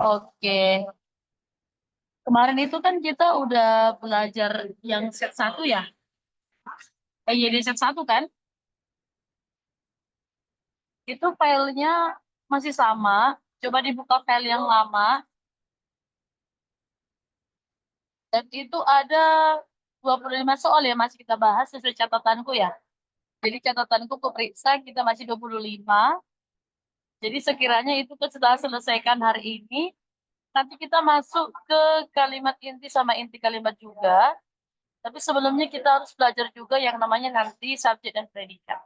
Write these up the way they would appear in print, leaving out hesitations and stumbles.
Oke, kemarin itu kan kita udah belajar yang set satu ya, EYD set satu kan? Itu filenya masih sama. Coba dibuka file yang lama, dan itu ada 25 soal ya masih kita bahas sesuai catatanku ya. Jadi catatanku keperiksa kita masih 25. Jadi sekiranya itu setelah selesaikan hari ini, nanti kita masuk ke kalimat inti sama inti kalimat juga. Tapi sebelumnya kita harus belajar juga yang namanya nanti subjek dan predikat.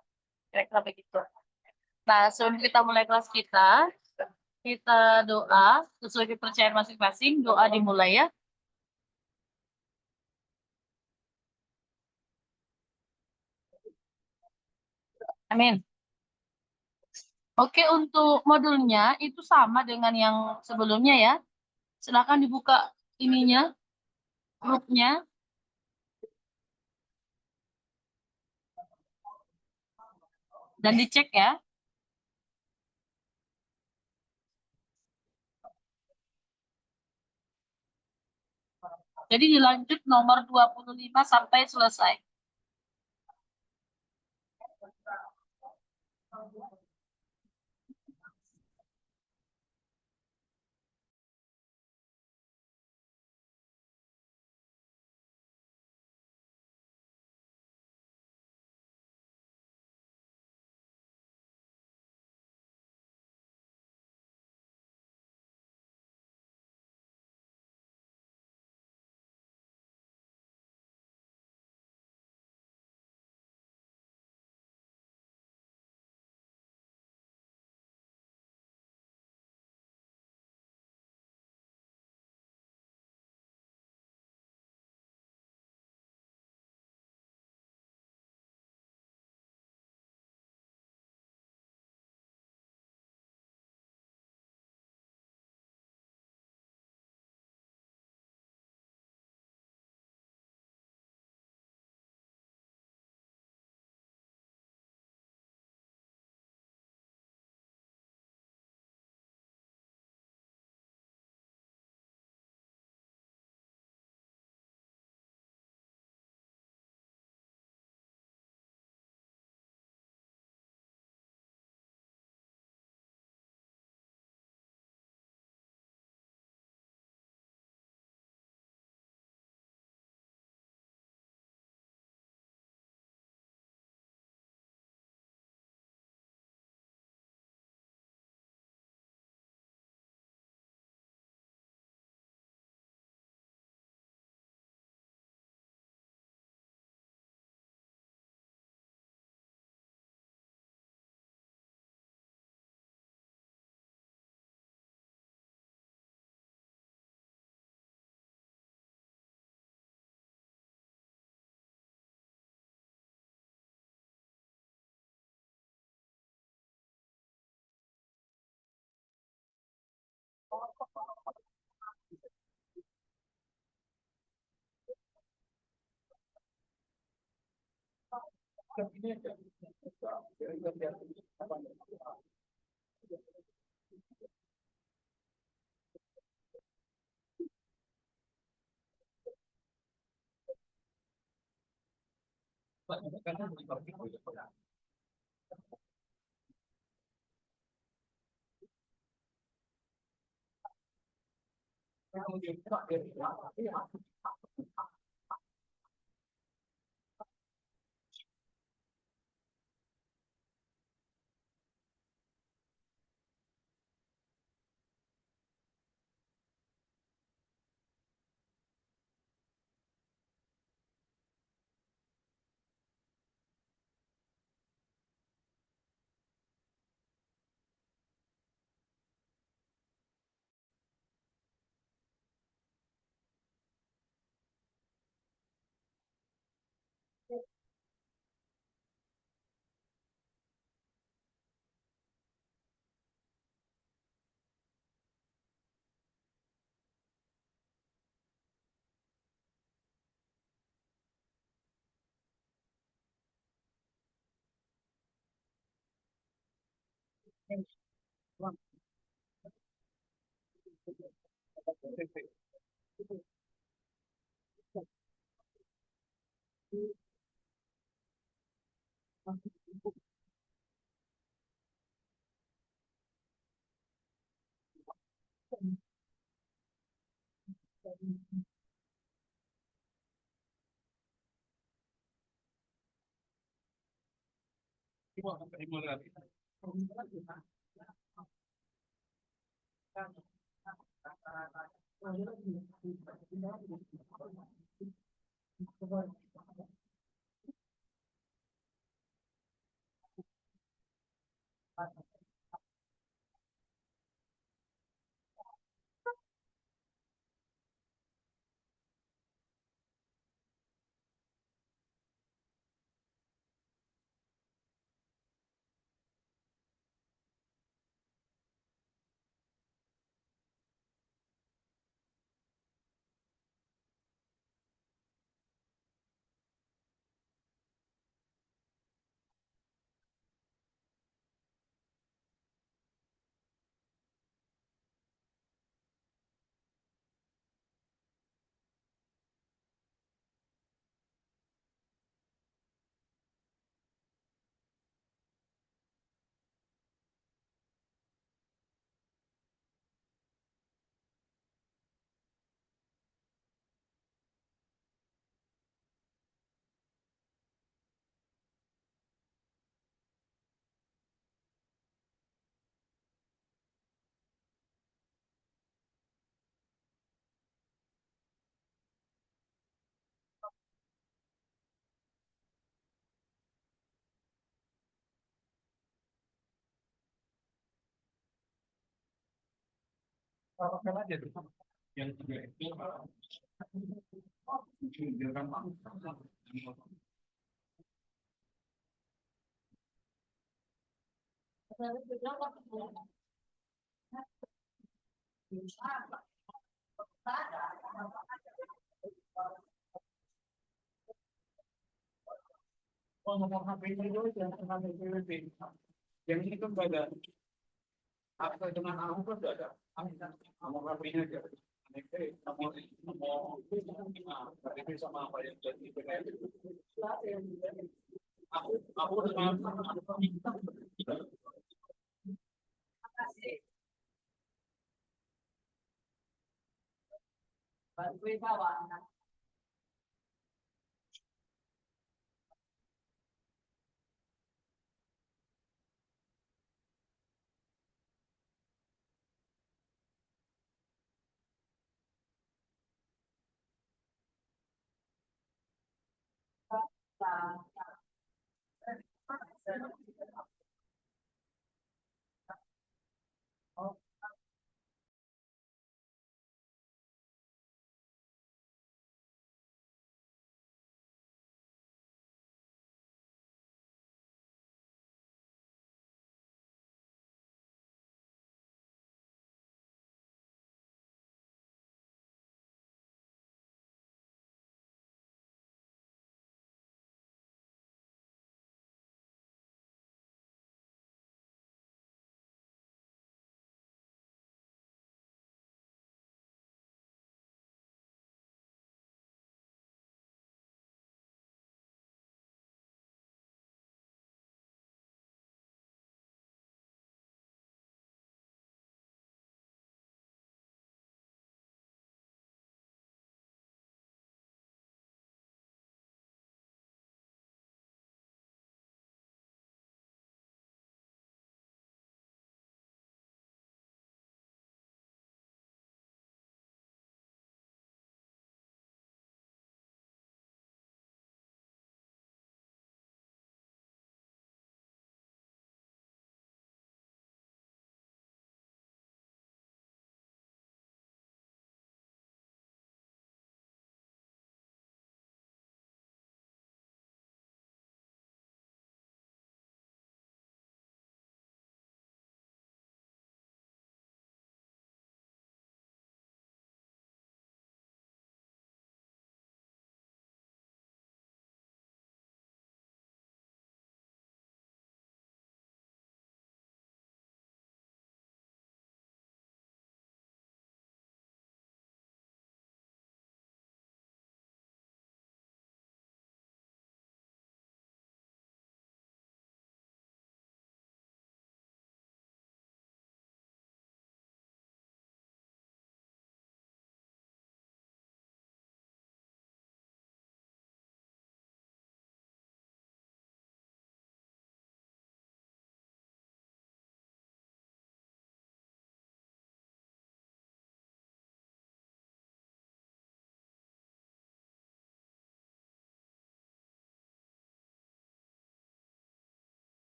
Kira-kira begitu. Nah, sebelum kita mulai kelas kita doa sesuai kepercayaan masing-masing. Doa dimulai ya. Amin. Oke, untuk modulnya itu sama dengan yang sebelumnya ya. Silakan dibuka ininya, grupnya, dan dicek ya. Jadi dilanjut nomor 25 sampai selesai.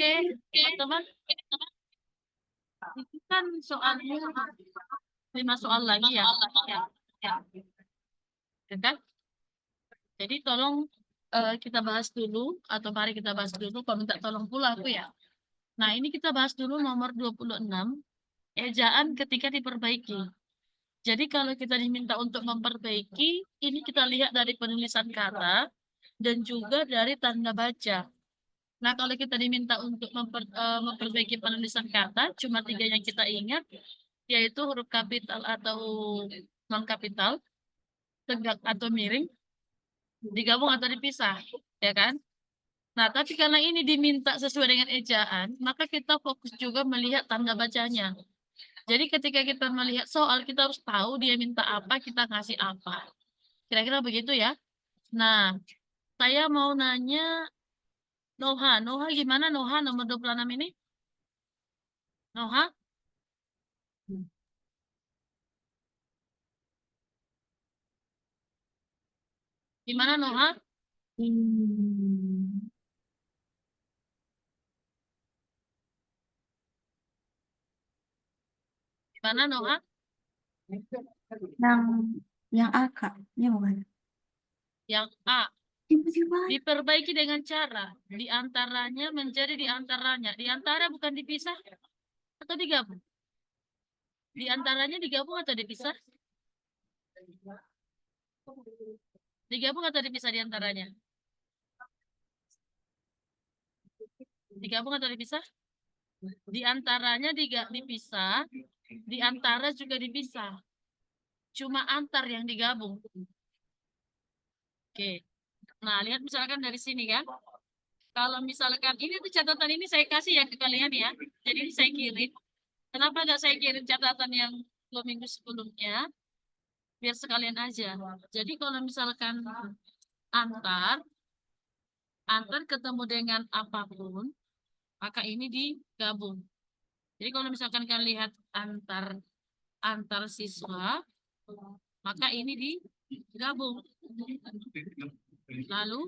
Oke, teman-teman. Itu kan soalnya 5 soal lagi ya. Ya. Ya kan? Jadi tolong kita bahas dulu, atau mari kita bahas dulu, kalau minta tolong pula aku ya. Nah, ini kita bahas dulu nomor 26, ejaan ketika diperbaiki. Jadi kalau kita diminta untuk memperbaiki, ini kita lihat dari penulisan kata dan juga dari tanda baca. Nah, kalau kita diminta untuk memperbaiki penulisan kata, cuma 3 yang kita ingat, yaitu huruf kapital atau non kapital, tegak atau miring, digabung atau dipisah, ya kan? Nah, tapi karena ini diminta sesuai dengan ejaan, maka kita fokus juga melihat tanda bacanya. Jadi ketika kita melihat soal, kita harus tahu dia minta apa, kita ngasih apa. Kira-kira begitu ya. Nah, saya mau nanya Noha. Noha gimana Noha nomor 26 ini? Noha? Gimana Noha? Gimana Noha? Yang yang A, Kak. Ya bukan? Yang A. Tiba-tiba. Diperbaiki dengan cara diantaranya menjadi diantaranya. Diantara bukan dipisah atau digabung? Diantaranya digabung atau dipisah? Digabung atau dipisah diantaranya? Digabung atau dipisah? Diantaranya dipisah, diantara juga dipisah. Cuma antar yang digabung. Oke. Nah, lihat misalkan dari sini kan. Kalau misalkan ini tuh catatan ini saya kasih ya ke kalian ya. Jadi ini saya kirim. Kenapa nggak saya kirim catatan yang 2 minggu sebelumnya? Biar sekalian aja. Jadi kalau misalkan antar, antar ketemu dengan apapun, maka ini digabung. Jadi kalau misalkan kalian lihat antar siswa, maka ini digabung. Lalu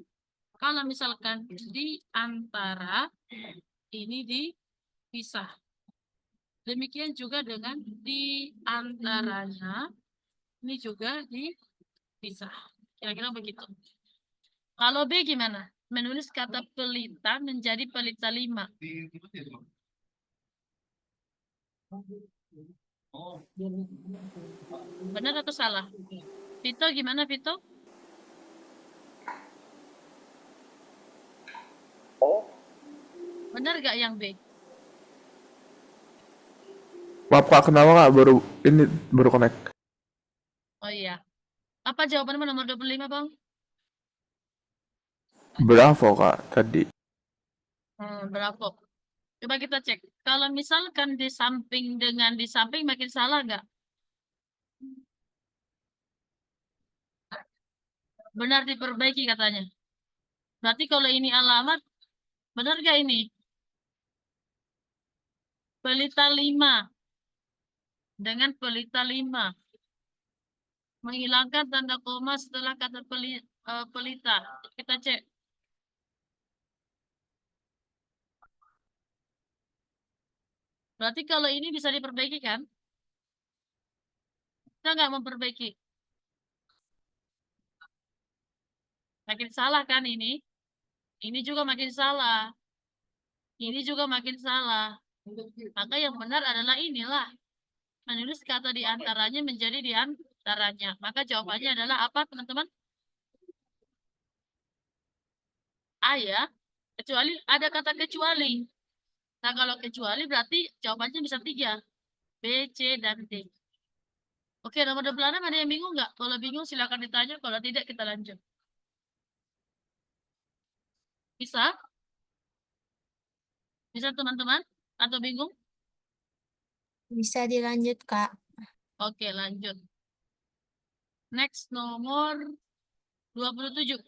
kalau misalkan di antara ini dipisah. Demikian juga dengan di antaranya ini juga dipisah. Kira-kira begitu. Kalau B gimana? Menulis kata pelita menjadi pelita 5. Benar atau salah? Vito gimana Vito? Benar gak yang B? Maaf Kak, kenapa Kak baru connect? Oh iya. Apa jawabanmu nomor 25, Bang? Bravo Kak tadi. Berapa? Coba kita cek. Kalau misalkan di samping dengan di samping makin salah nggak? Benar diperbaiki katanya. Berarti kalau ini alamat, benar nggak ini? Pelita 5 dengan pelita 5. Menghilangkan tanda koma setelah kata pelita. Kita cek. Berarti kalau ini bisa diperbaiki kan? Kita nggak memperbaiki. Makin salah kan ini? Ini juga makin salah. Ini juga makin salah. Maka yang benar adalah inilah. Menulis kata di antaranya menjadi di antaranya. Maka jawabannya adalah apa, teman-teman? A ya. Kecuali ada kata kecuali. Nah, kalau kecuali berarti jawabannya bisa 3. B, C, dan D. Oke, nomor 26 ada yang bingung nggak? Kalau bingung silakan ditanya. Kalau tidak, kita lanjut. Bisa? Bisa teman-teman? Atau bingung? Bisa dilanjut, Kak. Oke, lanjut. Next, nomor 27.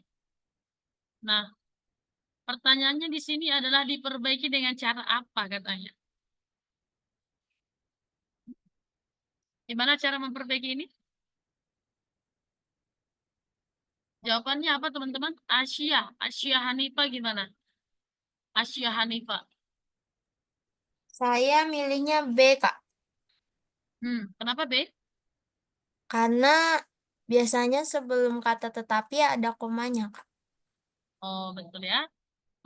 Nah, pertanyaannya di sini adalah diperbaiki dengan cara apa katanya? Gimana cara memperbaiki ini? Jawabannya apa teman-teman? Asia Hanifa gimana? Asia Hanifa. Saya milihnya B, Kak. Kenapa B? Karena biasanya sebelum kata tetapi ada komanya, Kak. Oh, betul ya.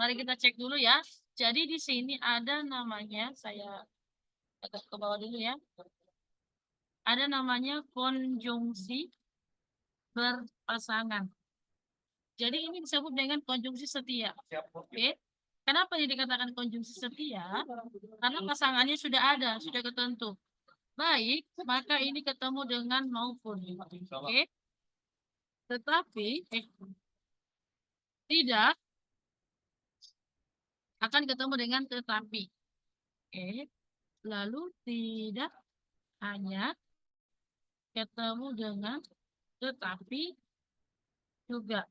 Mari kita cek dulu ya. Jadi di sini ada namanya, saya agak ke bawah dulu ya. Ada namanya konjungsi berpasangan. Jadi ini disebut dengan konjungsi setia. Oke. Kenapa ini dikatakan konjungsi setia? Karena pasangannya sudah ada, sudah ketentu. Baik, maka ini ketemu dengan maupun. Oke. Tetapi tidak akan ketemu dengan tetapi. Oke. Lalu tidak hanya ketemu dengan tetapi juga.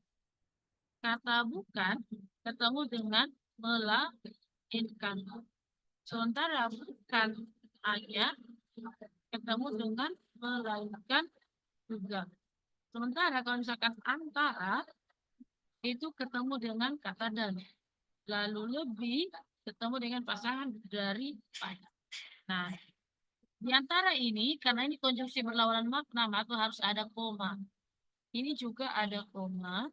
Kata bukan ketemu dengan melainkan. Sementara bukan hanya ketemu dengan melainkan juga. Sementara kalau misalkan antara itu ketemu dengan kata dan. Lalu lebih ketemu dengan pasangan dari pada. Nah, di antara ini, karena ini konjungsi berlawanan makna, maka harus ada koma. Ini juga ada koma.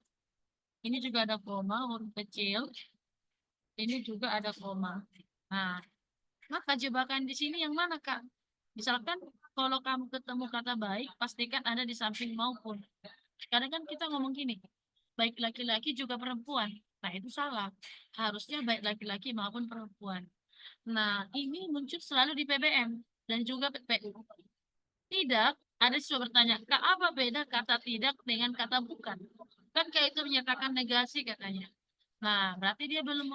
Ini juga ada koma, huruf kecil. Ini juga ada koma. Nah, maka jebakan di sini yang mana, Kak? Misalkan kalau kamu ketemu kata baik, pastikan ada di samping maupun. Kadang kan kita ngomong gini, baik laki-laki juga perempuan. Nah, itu salah. Harusnya baik laki-laki maupun perempuan. Nah, ini muncul selalu di PBM dan juga PPU. Tidak, ada siswa bertanya, Kak, apa beda kata tidak dengan kata bukan? Kan kayak itu menyatakan negasi katanya. Nah, berarti dia belum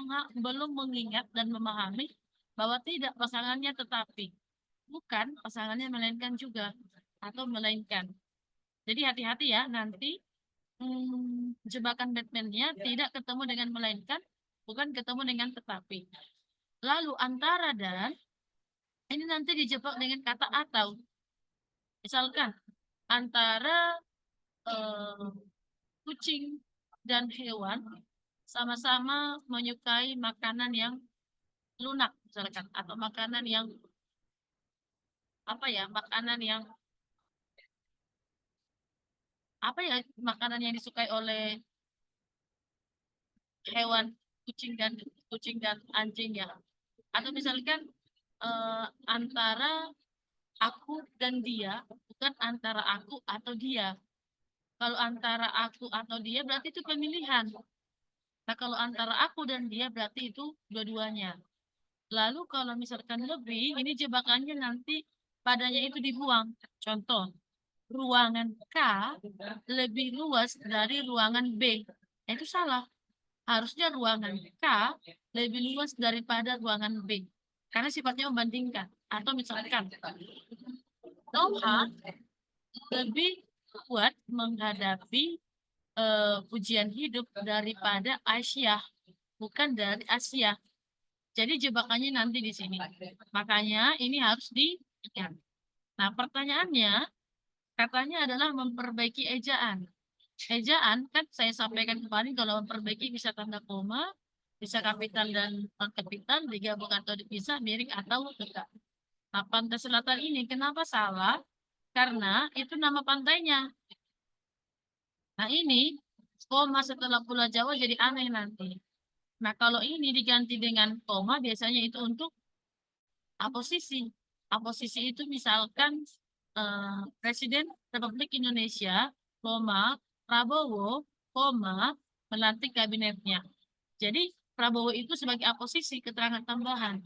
mengingat dan memahami bahwa tidak pasangannya tetapi. Bukan pasangannya melainkan juga. Atau melainkan. Jadi hati-hati ya, nanti jebakan Batman-nya tidak ketemu dengan melainkan, bukan ketemu dengan tetapi. Lalu antara dan, ini nanti dijebak dengan kata atau. Misalkan, antara kucing dan hewan sama-sama menyukai makanan yang lunak misalkan atau makanan yang apa ya makanan yang disukai oleh hewan kucing dan anjing ya atau misalkan antara aku dan dia bukan antara aku atau dia. Kalau antara aku atau dia berarti itu pemilihan. Nah kalau antara aku dan dia berarti itu dua-duanya. Lalu kalau misalkan lebih, ini jebakannya nanti padanya itu dibuang. Contoh, ruangan K lebih luas dari ruangan B. Itu salah. Harusnya ruangan K lebih luas daripada ruangan B. Karena sifatnya membandingkan. Atau misalkan, Noah lebih kuat menghadapi ujian hidup daripada Aisyah. Bukan dari Asia. Jadi jebakannya nanti di sini. Makanya ini harus diingat. Nah, pertanyaannya katanya adalah memperbaiki ejaan. Ejaan kan saya sampaikan kemarin kalau memperbaiki bisa tanda koma, bisa kapital dan non kapital digabung atau dipisah, miring atau tegak. Nah, pantai selatan ini kenapa salah? Karena itu nama pantainya. Nah, ini koma setelah Pulau Jawa jadi aneh nanti. Nah, kalau ini diganti dengan koma biasanya itu untuk aposisi. Aposisi itu misalkan Presiden Republik Indonesia, koma, Prabowo, koma, melantik kabinetnya. Jadi Prabowo itu sebagai aposisi keterangan tambahan.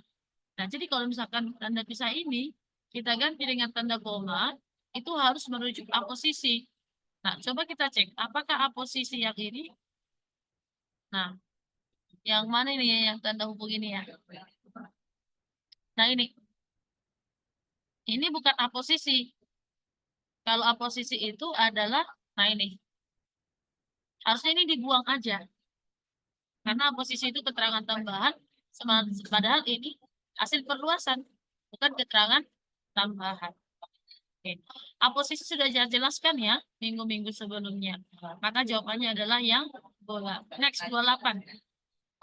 Nah, jadi kalau misalkan tanda pisah ini kita ganti dengan tanda koma, itu harus merujuk aposisi. Nah, coba kita cek apakah aposisi yang ini. Nah, yang mana ini ya, yang tanda hubung ini ya? Nah, ini bukan aposisi. Kalau aposisi itu adalah, nah ini, harusnya ini dibuang aja. Karena aposisi itu keterangan tambahan, padahal ini hasil perluasan, bukan keterangan tambahan. Oke. Aposisi sudah saya jelaskan ya, minggu-minggu sebelumnya. Maka jawabannya adalah yang bola. Next, 28.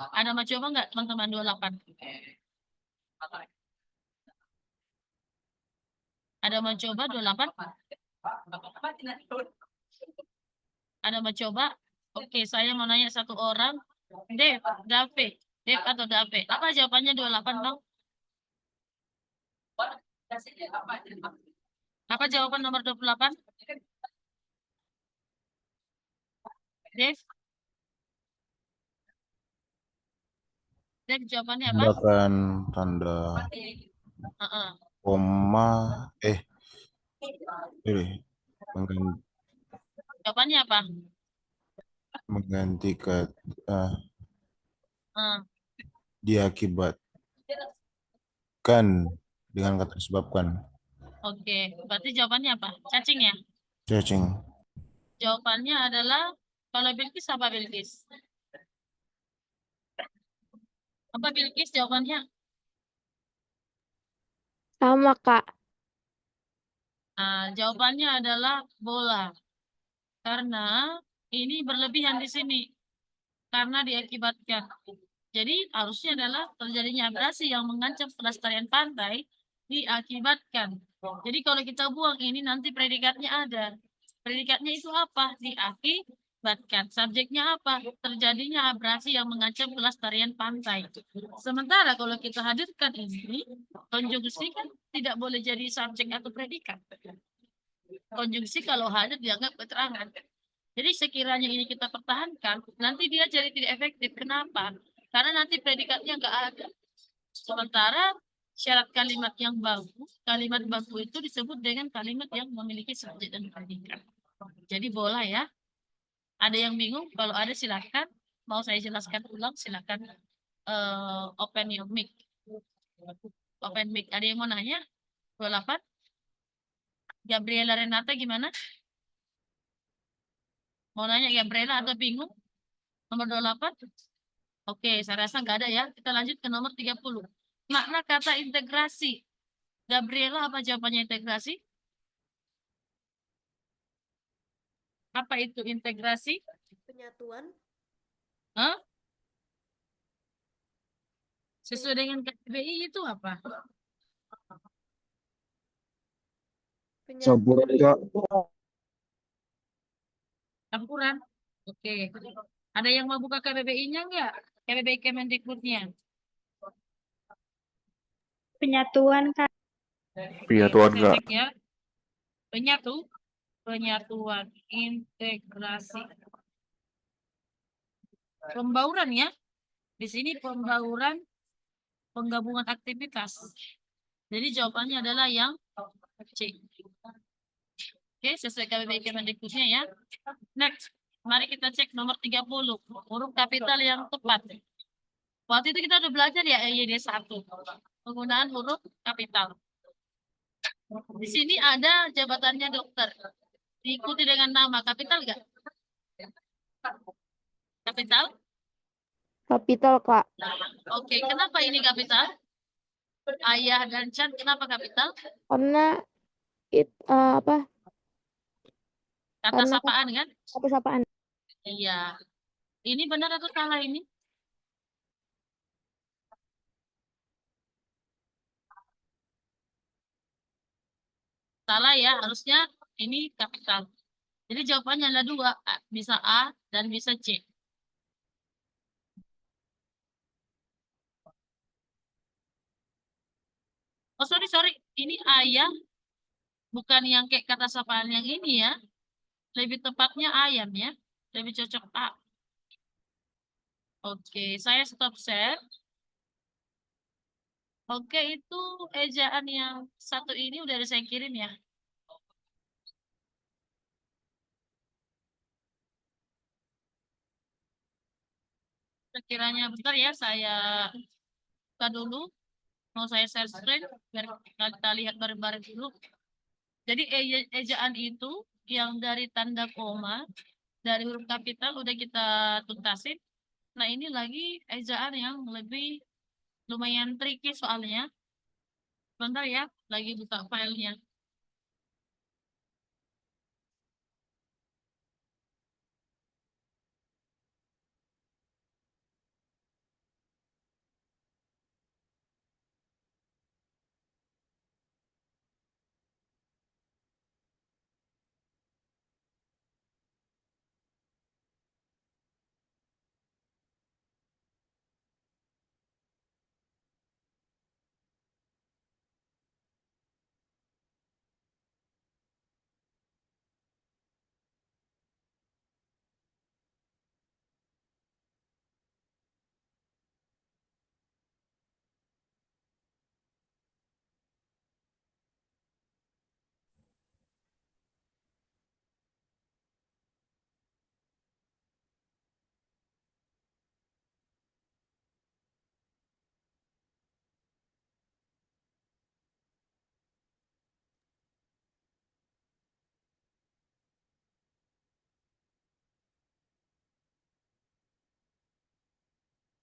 Ada mau coba nggak teman-teman 28? Ada mau coba 28? Ada mau coba? Oke, saya mau nanya satu orang. Dev, Dave. Dev atau Dave? Apa jawabannya 28, Bang? Apa jawaban nomor 28? Dev? Dev jawabannya apa? Tindakan tanda Heeh. koma mengganti, Jawabannya apa? mengganti kata Heeh. diakibatkan dengan kata sebabkan. Oke, berarti jawabannya apa? Cacing ya? Cacing. Jawabannya adalah kalau Bilkis apa Bilkis? Apa Bilkis jawabannya? Sama, Kak. Jawabannya adalah bola. Karena ini berlebihan di sini. Karena diakibatkan. Jadi harusnya adalah terjadinya abrasi yang mengancam pelestarian pantai diakibatkan. Jadi kalau kita buang ini nanti predikatnya ada. Predikatnya itu apa? Diakibatkan. Subjeknya apa? Terjadinya abrasi yang mengancam pelestarian pantai. Sementara kalau kita hadirkan ini, konjungsi kan tidak boleh jadi subjek atau predikat. Konjungsi kalau hadir dianggap keterangan. Jadi sekiranya ini kita pertahankan, nanti dia jadi tidak efektif. Kenapa? Karena nanti predikatnya nggak ada. Sementara syarat kalimat yang baku, kalimat baku itu disebut dengan kalimat yang memiliki subjek dan predikat. Jadi bola ya. Ada yang bingung? Kalau ada silakan. Mau saya jelaskan ulang, silakan open your mic. Open mic. Ada yang mau nanya? 28? Gabriela Renata gimana? Mau nanya Gabriela atau bingung? Nomor 28? Oke, saya rasa nggak ada ya. Kita lanjut ke nomor 30. Makna kata integrasi. Gabriela, apa jawabannya integrasi? Apa itu integrasi? Penyatuan. Hah? Sesuai dengan KBBI itu apa? Campuran Kak. Campuran. Oke. Ada yang mau buka KBBI-nya nggak? KBBI Kemendikbudnya. Penyatuan, Kak. Penyatuan Oke, Kak. cek ya. Penyatuan, integrasi. Pembauran ya. Di sini pembauran, penggabungan aktivitas. Jadi jawabannya adalah yang C. Oke, sesuai KBBI Kemendikbudnya ya. Next, mari kita cek nomor 30. Huruf kapital yang tepat. Waktu itu kita udah belajar ya EYD 1. Penggunaan huruf kapital. Di sini ada jabatannya dokter. Diikuti dengan nama. Kapital nggak? Kapital? Kapital, Kak. Oke, kenapa ini kapital? Ayah dan Chan, kenapa kapital? Karena apa? Kata Karena sapaan kan? kata sapaan. Iya. Ini benar atau salah ini? Salah ya, harusnya ini kapital. Jadi jawabannya ada dua, bisa A dan bisa C. Oh sorry, ini ayah, bukan yang kayak kata sapaan yang ini ya. Lebih tepatnya ayam ya, lebih cocok A. Oke, saya stop share. Oke, itu ejaan yang satu ini udah ada saya kirim ya. Sekiranya bentar ya, saya buka dulu. Mau saya share screen biar kita lihat bareng-bareng dulu. Jadi ejaan itu yang dari tanda koma, dari huruf kapital udah kita tuntasin. Nah ini lagi ejaan yang lebih lumayan tricky soalnya. Bentar ya, lagi buka filenya.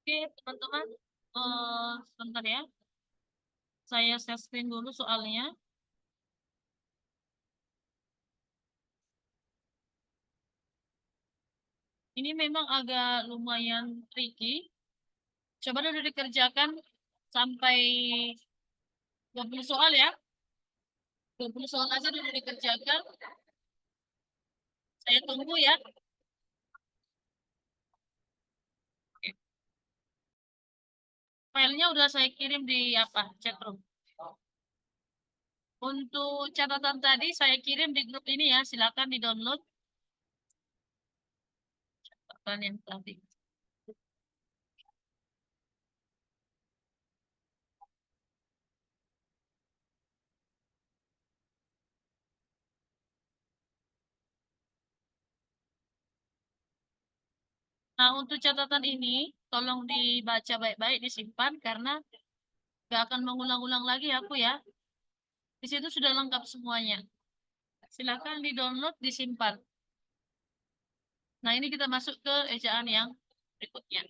Oke, teman-teman. Sebentar ya. Saya share screen dulu soalnya. Ini memang agak lumayan tricky. Coba dulu dikerjakan sampai 20 soal ya. 20 soal aja dulu dikerjakan. Saya tunggu ya. Oke. Filenya udah saya kirim di chatroom. Untuk catatan tadi saya kirim di grup ini ya. Silakan di-download catatan yang tadi. Nah, untuk catatan ini, tolong dibaca baik-baik, disimpan, karena nggak akan mengulang-ulang lagi aku ya. Di situ sudah lengkap semuanya. Silakan di-download, disimpan. Nah, ini kita masuk ke ejaan yang berikutnya.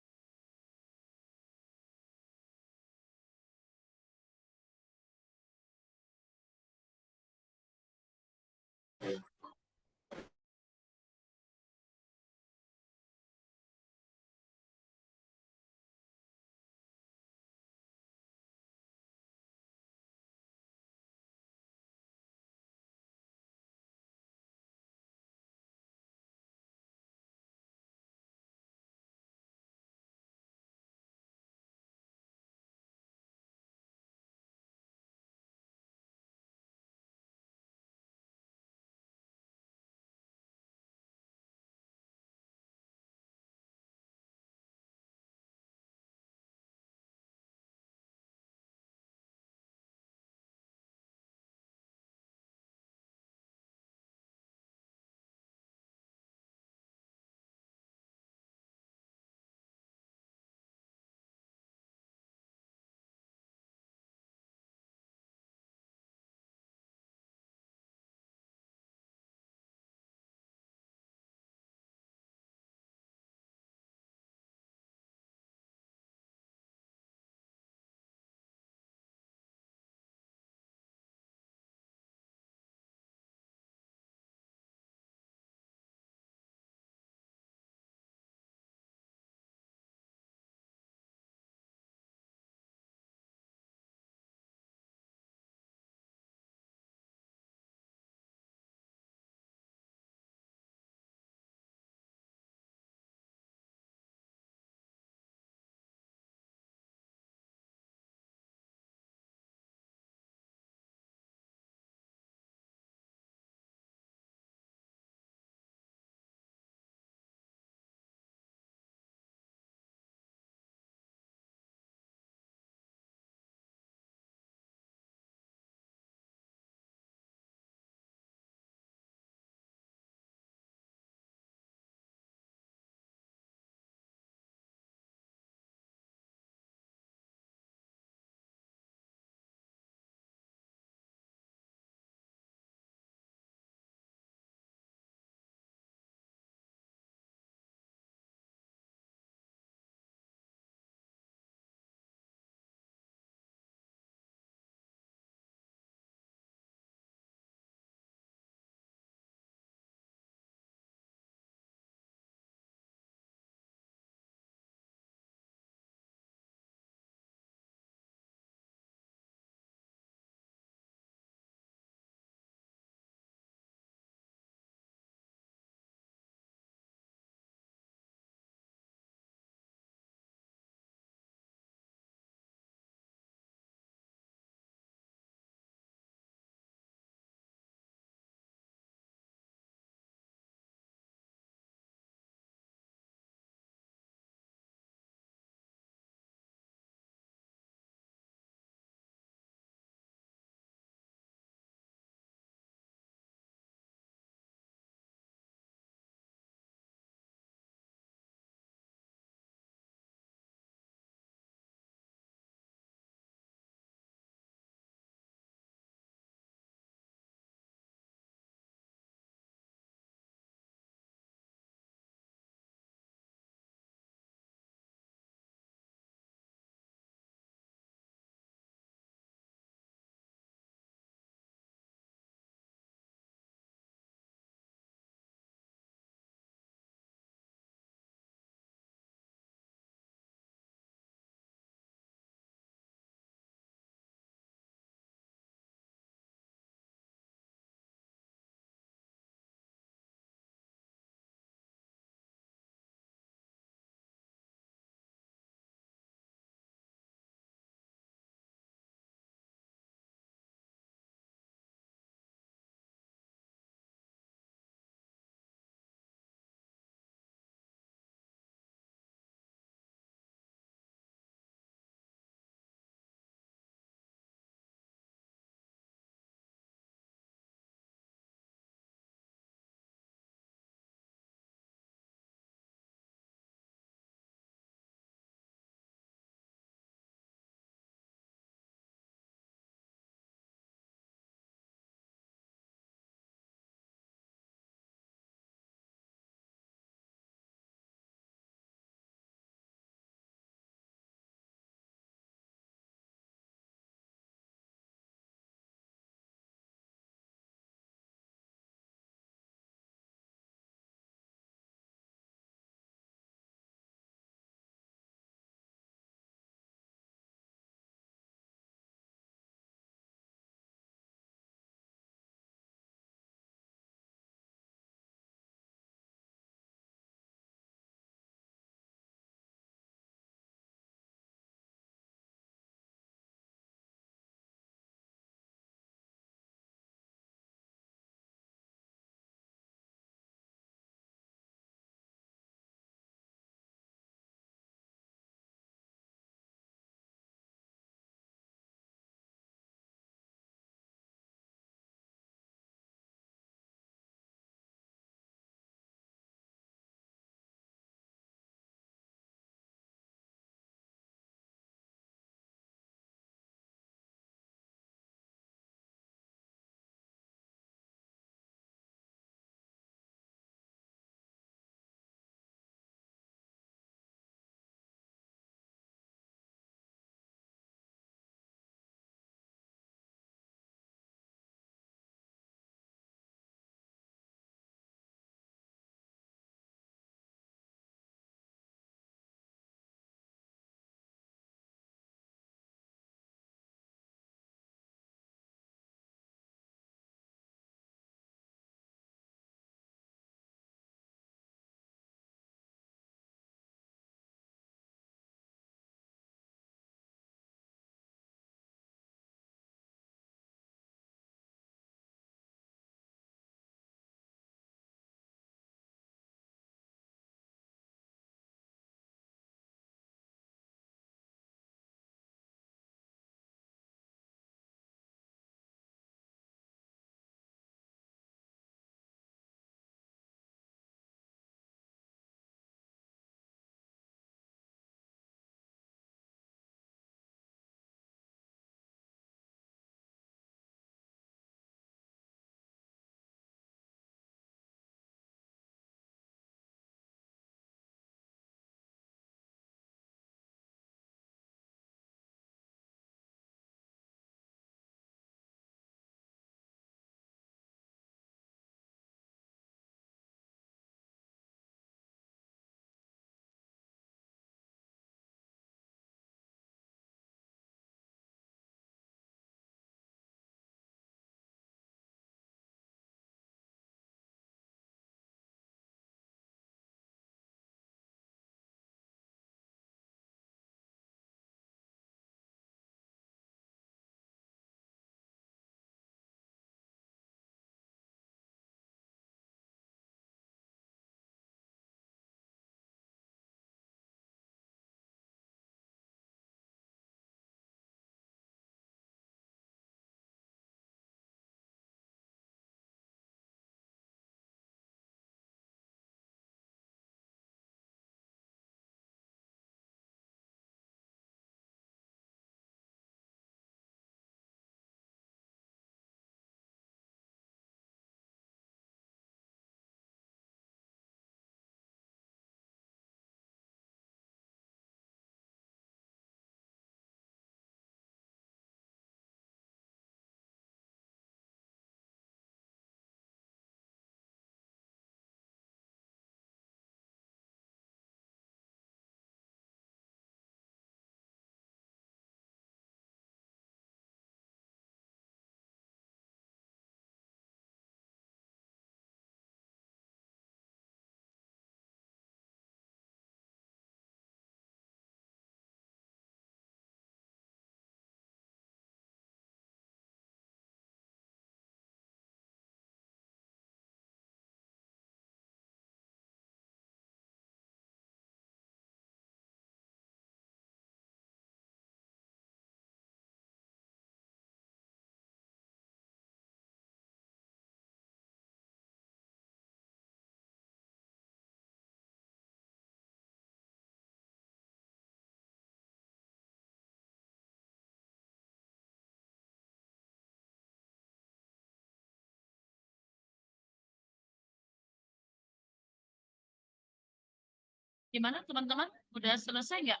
Gimana teman-teman? Udah selesai nggak?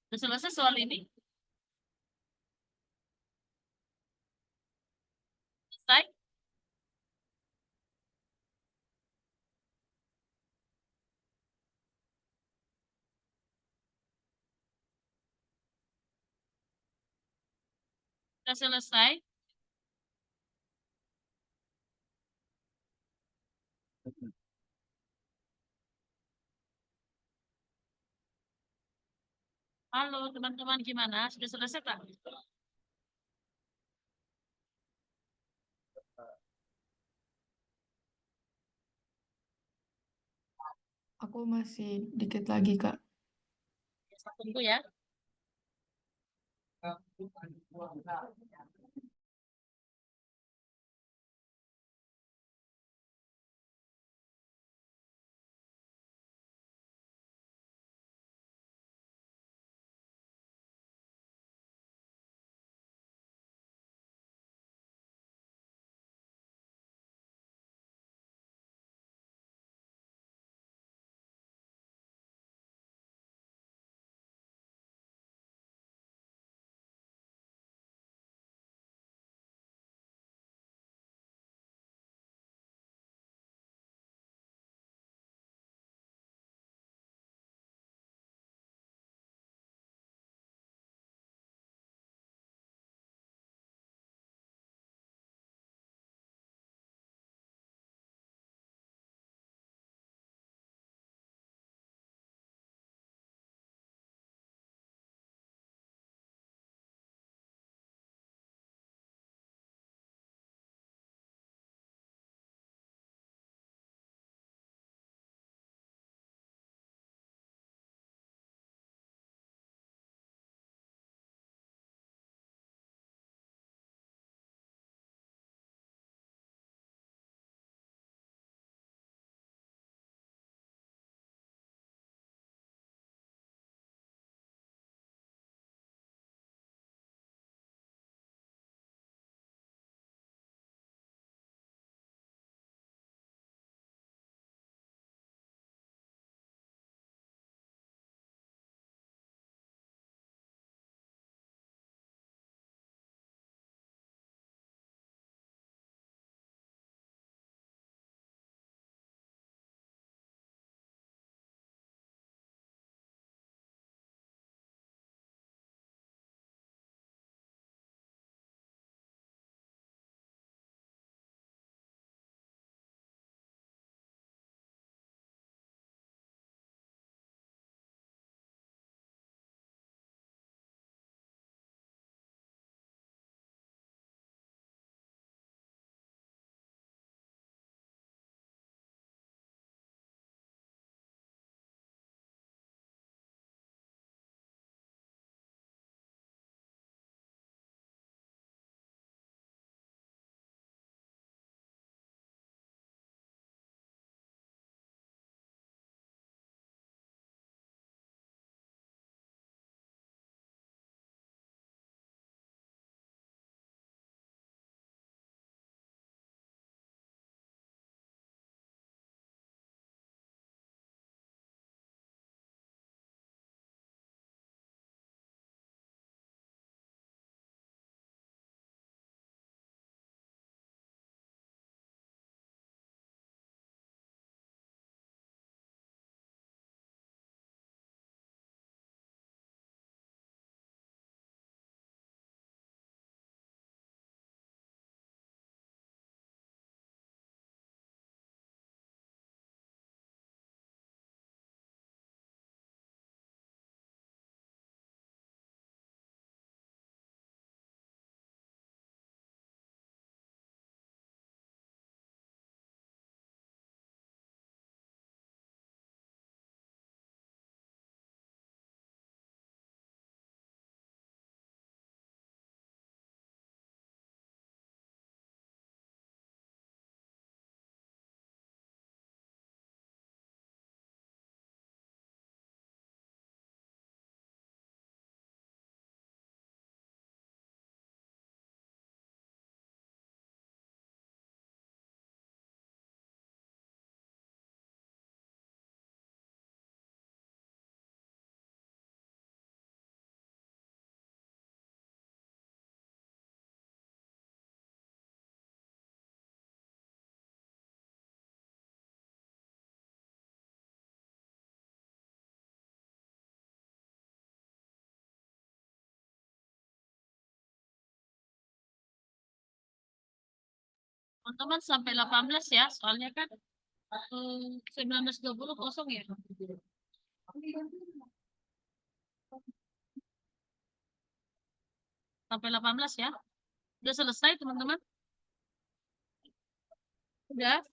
Udah selesai soal ini? Selesai? Udah selesai? Halo teman-teman, gimana? Sudah selesai tak? Aku masih dikit lagi, Kak. Tunggu ya. Teman-teman sampai 18 ya, soalnya kan 19.20 kosong ya. Sampai 18 ya. Udah selesai teman-teman? Udah?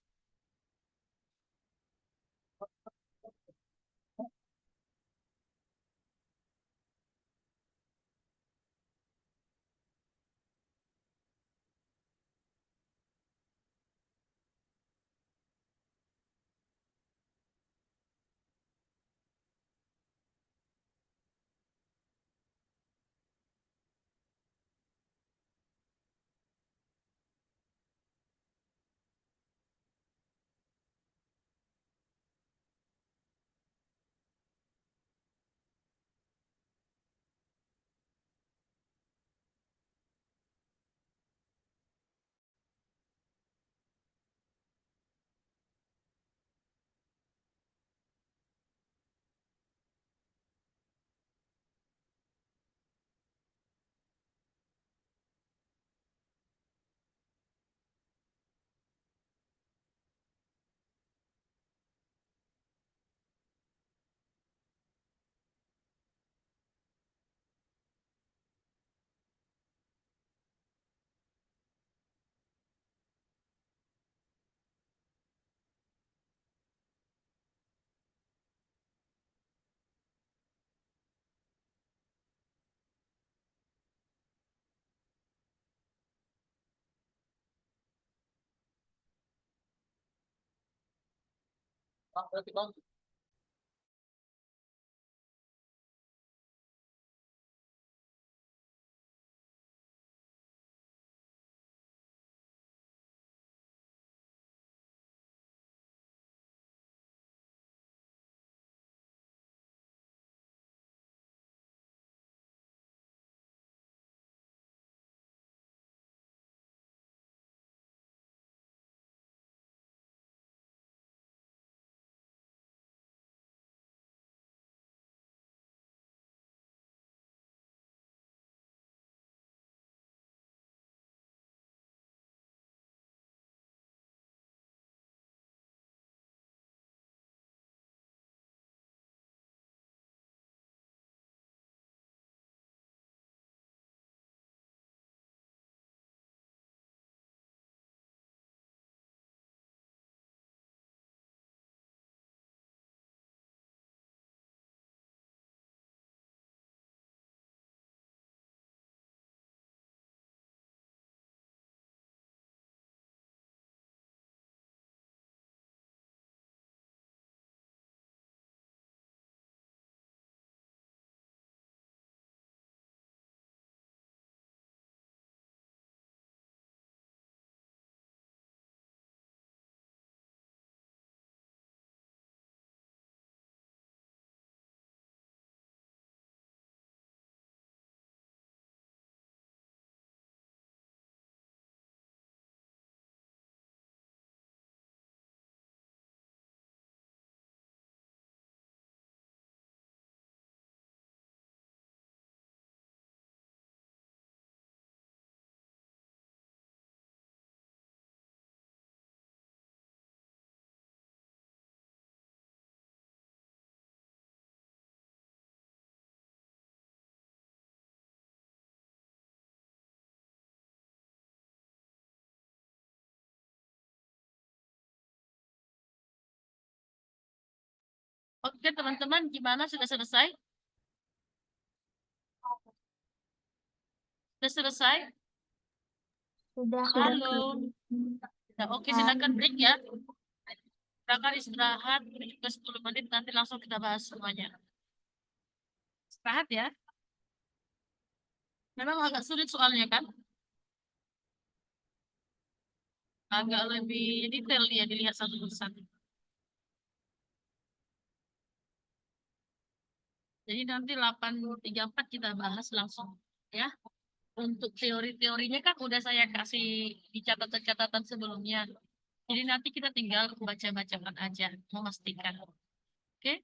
Oke teman-teman, gimana? Sudah selesai? Sudah selesai? Sudah, Halo. Nah, oke, silakan break ya. Silakan istirahat, ini juga 10 menit, nanti langsung kita bahas semuanya. Istirahat ya. Memang agak sulit soalnya kan? Agak lebih detail ya dilihat satu persatu. Jadi nanti 8.34 kita bahas langsung ya. Untuk teori-teorinya kan udah saya kasih di catatan-catatan sebelumnya. Jadi nanti kita tinggal baca-bacakan aja, memastikan. Oke?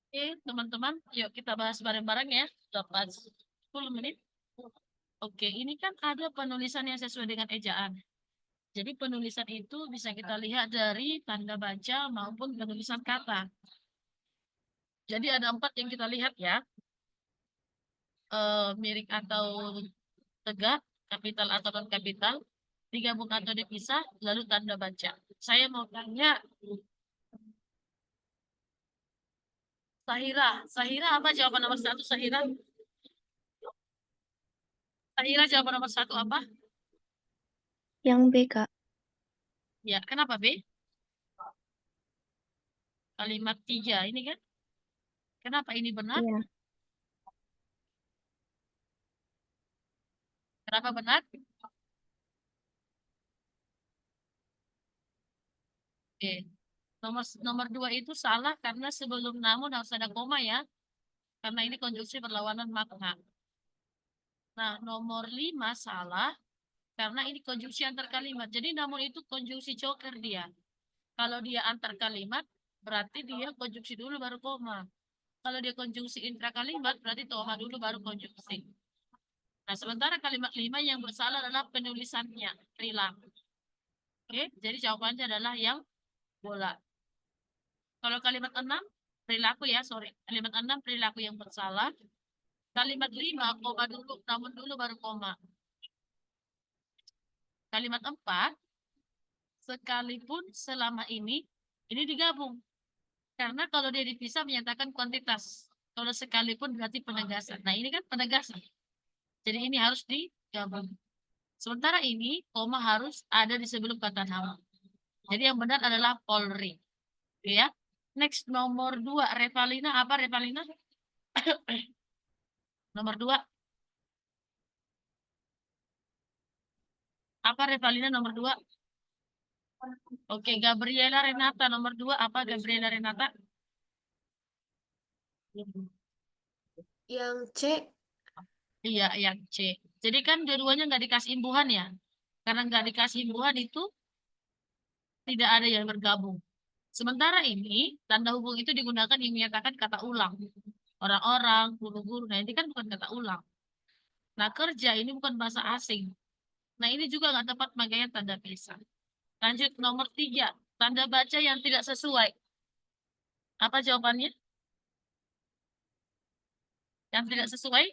Oke, teman-teman, yuk kita bahas bareng-bareng ya. Sudah pas 10 menit. Oke, ini kan ada penulisan yang sesuai dengan ejaan. Jadi penulisan itu bisa kita lihat dari tanda baca maupun penulisan kata. Jadi ada 4 yang kita lihat ya. Miring atau tegak, kapital atau non kapital, digabung atau dipisah, lalu tanda baca. Saya mau tanya, Sahira. Sahira apa jawaban nomor 1, Sahira? Sahira jawaban nomor 1 apa? Yang B, Kak. Ya, kenapa B? Kalimat 3 ini kan? Kenapa ini benar? Iya. Kenapa benar? Oke. Nomor 2 itu salah karena sebelum namun harus ada koma ya. Karena ini konjungsi berlawanan makna. Nah, nomor 5 salah karena ini konjungsi antar kalimat. Jadi namun itu konjungsi joker dia. Kalau dia antar kalimat, berarti dia konjungsi dulu baru koma. Kalau dia konjungsi intra kalimat, berarti koma dulu baru konjungsi. Nah, sementara kalimat 5 yang bersalah adalah penulisannya, perilaku. Oke, jadi jawabannya adalah yang bola. Kalau kalimat 6, perilaku ya, sorry. Kalimat 6, perilaku yang bersalah. Kalimat 5, koma dulu, namun dulu baru koma. Kalimat 4, sekalipun selama ini digabung. Karena kalau dia dipisah menyatakan kuantitas. Kalau sekalipun berarti penegasan. Nah, ini kan penegasan. Jadi ini harus digabung. Sementara ini, koma harus ada di sebelum kata nama. Jadi yang benar adalah Polri. Oke ya. Next, nomor 2, Revalina. Apa Revalina? Nomor 2. Apa Revalina nomor 2? Oke, Gabriela Renata. Nomor 2, apa Gabriela Renata? Yang C. Iya, yang C. Jadi kan dua-duanya nggak dikasih imbuhan ya. Karena nggak dikasih imbuhan itu tidak ada yang bergabung. Sementara ini, tanda hubung itu digunakan yang menyatakan kata ulang. Orang-orang, guru-guru. Nah, ini kan bukan kata ulang. Nah, kerja ini bukan bahasa asing. Nah, ini juga nggak tepat makanya tanda pisah. Lanjut, nomor 3. Tanda baca yang tidak sesuai. Apa jawabannya? Yang tidak sesuai?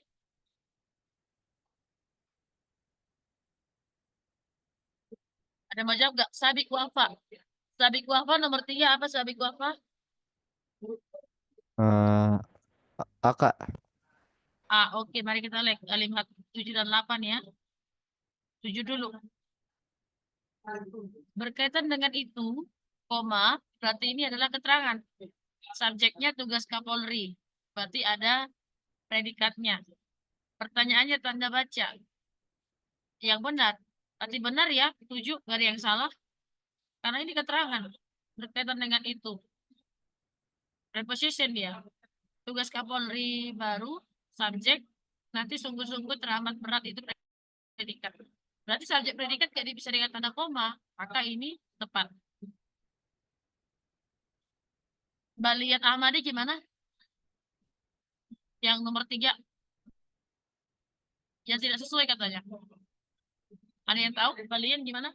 Ada yang mau jawab nggak? Sabik wafa. Sabik wafa nomor 3 apa sabik wafa? Eh, Kak. Oke. Mari kita lihat kalimat 7 dan 8 ya. 7 dulu. Berkaitan dengan itu, koma, berarti ini adalah keterangan. Subjeknya tugas Kapolri. Berarti ada predikatnya. Pertanyaannya tanda baca. Yang benar. Berarti benar ya, 7, nggak ada yang salah. Karena ini keterangan. Berkaitan dengan itu. Preposition dia. Tugas Kapolri baru, subjek, nanti sungguh-sungguh teramat berat itu predikat. Berarti subjek predikat jadi bisa dengan tanda koma, maka ini tepat. Balian Ahmadi gimana? Yang nomor 3, yang tidak sesuai katanya. Ada yang tahu Balian gimana?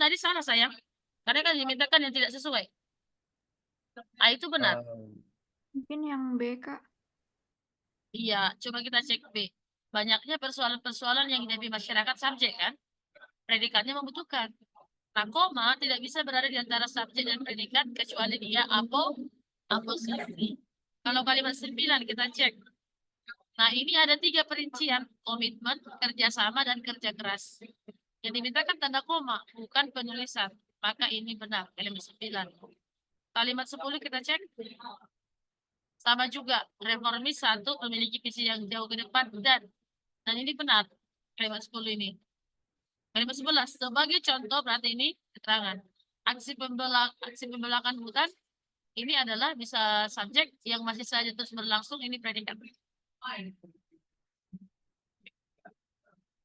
Tadi salah sayang. Karena kan dimintakan yang tidak sesuai. Itu benar. Mungkin yang B, Kak. Iya, coba kita cek B. Banyaknya persoalan-persoalan yang dihadapi masyarakat subjek kan? Predikatnya membutuhkan. Nah, koma tidak bisa berada di antara subjek dan predikat kecuali dia apostrofi. Kalau kalimat 9 kita cek. Nah, ini ada 3 perincian. Komitmen, kerjasama, dan kerja keras. Yang dimintakan tanda koma, bukan penulisan. Maka ini benar, kalimat 9. Kalimat 10 kita cek. Sama juga, reformis 1 memiliki visi yang jauh ke depan dan ini benar, kalimat 10 ini. Kalimat 11, sebagai contoh berarti ini keterangan. Aksi pembelakan hutan ini adalah bisa subjek yang masih saja terus berlangsung, ini predikat.